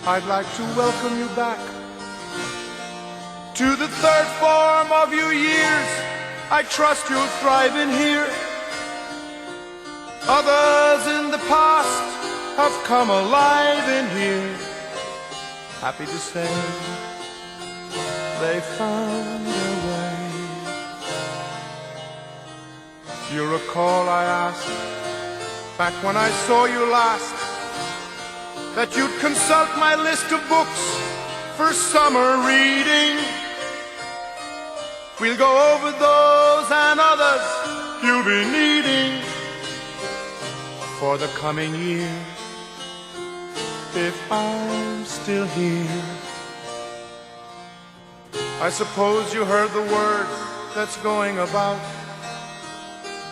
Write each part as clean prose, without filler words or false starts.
I'd like to welcome you back to the third form of your years. I trust you'll thrive in here. Others in the past have come alive in here. Happy to say they found a way. You recall I asked, back when I saw you last, that you'd consult my list of books for summer reading. We'll go over those and others you'll be needing for the coming year, if I'm still here. I suppose you heard the word that's going about.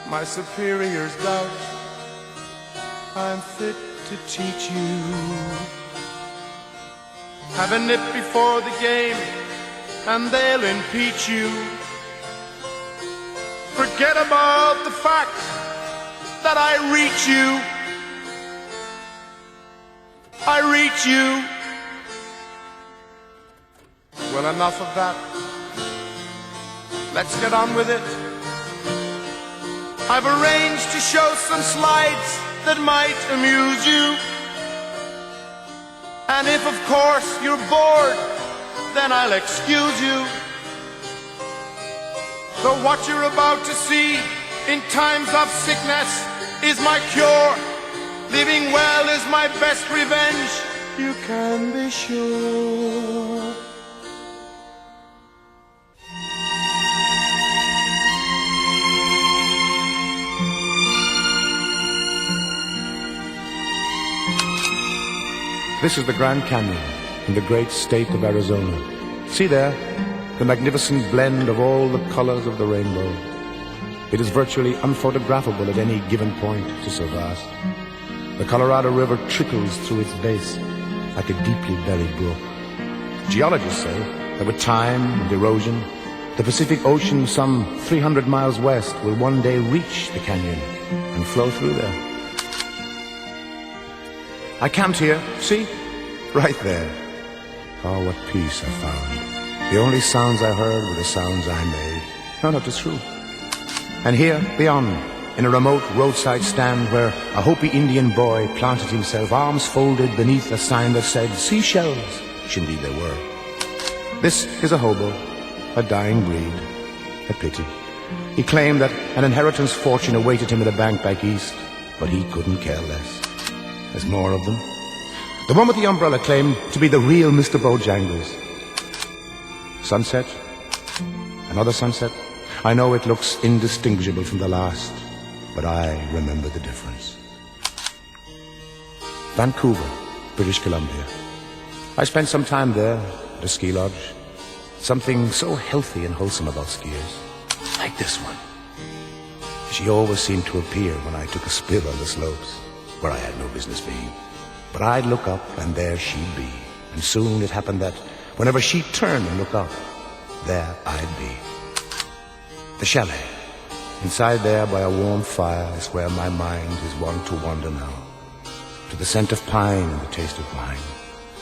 My superiors doubt I'm fit to teach you. Have a nip before the game and they'll impeach you. Forget about the fact that I reach you. I reach you. Well, enough of that. Let's get on with it. I've arranged to show some slides that might amuse you. And if, of course, you're bored, then I'll excuse you. Though what you're about to see in times of sickness is my cure. Living well is my best revenge, you can be sure. This is the Grand Canyon in the great state of Arizona. See there, the magnificent blend of all the colors of the rainbow. It is virtually unphotographable at any given point, it is so vast. The Colorado River trickles through its base like a deeply buried brook. Geologists say that with time and erosion, the Pacific Ocean some 300 miles west will one day reach the canyon and flow through there. I camped here, see? Right there. Oh, what peace I found. The only sounds I heard were the sounds I made. No, it is true. And here, beyond, in a remote roadside stand where a Hopi Indian boy planted himself, arms folded beneath a sign that said, seashells, which indeed they were. This is a hobo, a dying breed, a pity. He claimed that an inheritance fortune awaited him at a bank back east, but he couldn't care less. There's more of them. The one with the umbrella claimed to be the real Mr. Bojangles. Sunset, another sunset. I know it looks indistinguishable from the last, but I remember the difference. Vancouver, British Columbia. I spent some time there at a ski lodge. Something so healthy and wholesome about skiers. Like this one. She always seemed to appear when I took a spill on the slopes, where I had no business being. But I'd look up, and there she'd be. And soon it happened that whenever she'd turn and look up, there I'd be. The chalet. Inside there by a warm fire is where my mind is wont to wander now. To the scent of pine and the taste of wine.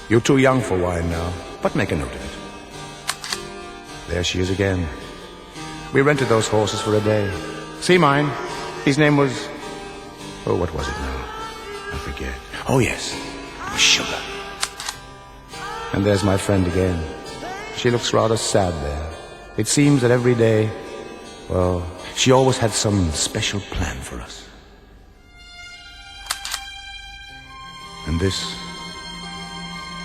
You're too young for wine now, but make a note of it. There she is again. We rented those horses for a day. See mine? His name was... oh, what was it now? I forget. Oh, yes. It was Sugar. And there's my friend again. She looks rather sad there. It seems that every day, well, she always had some special plan for us. And this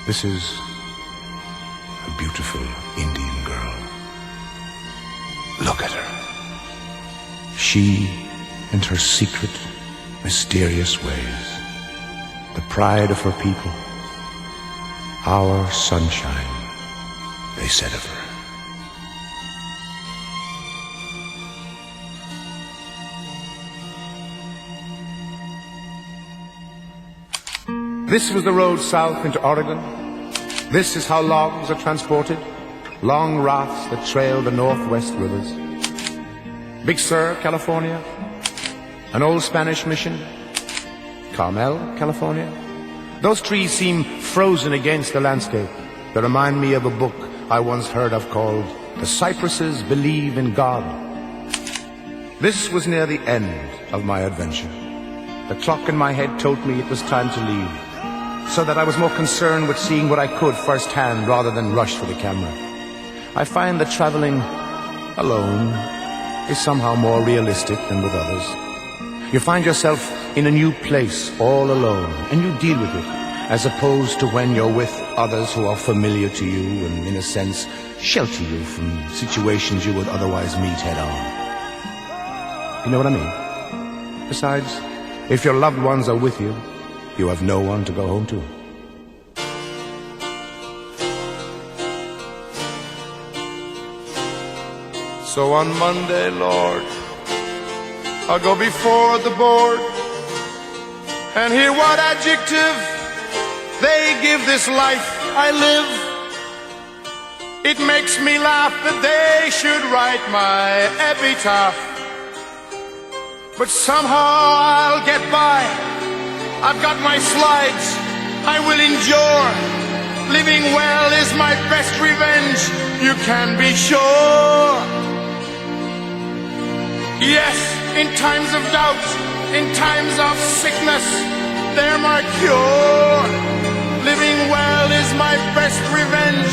is a beautiful Indian girl. Look at her. She and her secret, mysterious ways. The pride of her people. Our sunshine, they said of her. This was the road south into Oregon. This is how logs are transported. Long rafts that trail the northwest rivers. Big Sur, California. An old Spanish mission. Carmel, California. Those trees seem frozen against the landscape. They remind me of a book I once heard of called The Cypresses Believe in God. This was near the end of my adventure. The clock in my head told me it was time to leave, so that I was more concerned with seeing what I could firsthand rather than rush for the camera. I find that traveling alone is somehow more realistic than with others. You find yourself in a new place all alone, and you deal with it, as opposed to when you're with others who are familiar to you and, in a sense, shelter you from situations you would otherwise meet head on. You know what I mean? Besides, if your loved ones are with you, you have no one to go home to. So on Monday, Lord, I'll go before the board and hear what adjective they give this life I live. It makes me laugh that they should write my epitaph, but somehow I'll get by. I've got my slides, I will endure. Living well is my best revenge, you can be sure. Yes, in times of doubt, in times of sickness, they're my cure. Living well is my best revenge,